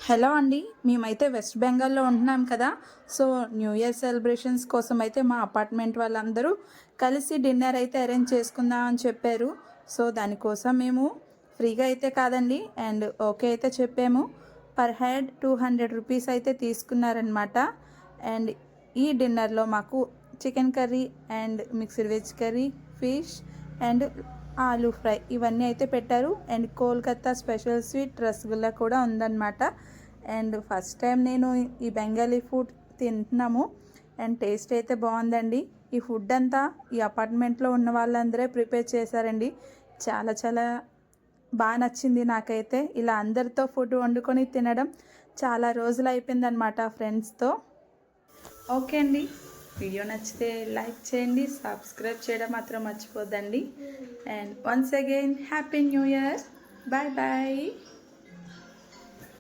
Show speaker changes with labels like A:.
A: Hello అండి, మేమైతే west బెంగాల్లో ఉంటున్నాం కదా. సో న్యూ ఇయర్ సెలబ్రేషన్స్ కోసం అయితే మా అపార్ట్మెంట్ వాళ్ళందరూ కలిసి డిన్నర్ అయితే అరేంజ్ చేసుకుందాం అని చెప్పారు. సో దానికోసం మేము ఫ్రీగా అయితే కాదండి అండ్ ఓకే అయితే చెప్పాము. పర్ హెడ్ 200 రూపీస్ అయితే తీసుకున్నారనమాట. అండ్ ఈ డిన్నర్లో మాకు chicken curry and mixed veg curry, fish and aloo fry ఇవన్నీ అయితే పెట్టారు. And Kolkata special sweet rasgulla కూడా ఉందన్నమాట. అండ్ ఫస్ట్ టైం నేను ఈ బెంగాలీ ఫుడ్ తింటున్నాము అండ్ టేస్ట్ అయితే బాగుందండి. ఈ ఫుడ్ అంతా ఈ అపార్ట్మెంట్లో ఉన్న వాళ్ళందరే ప్రిపేర్ చేశారండి. చాలా చాలా బాగా నచ్చింది నాకైతే. ఇలా అందరితో ఫుడ్ వండుకొని తినడం చాలా రోజులు అయిపోయిందనమాట ఫ్రెండ్స్తో. ఓకే అండి, వీడియో నచ్చితే లైక్ చేయండి, సబ్స్క్రైబ్ చేయడం మాత్రం మర్చిపోద్దండి. And once again happy new year. Bye bye.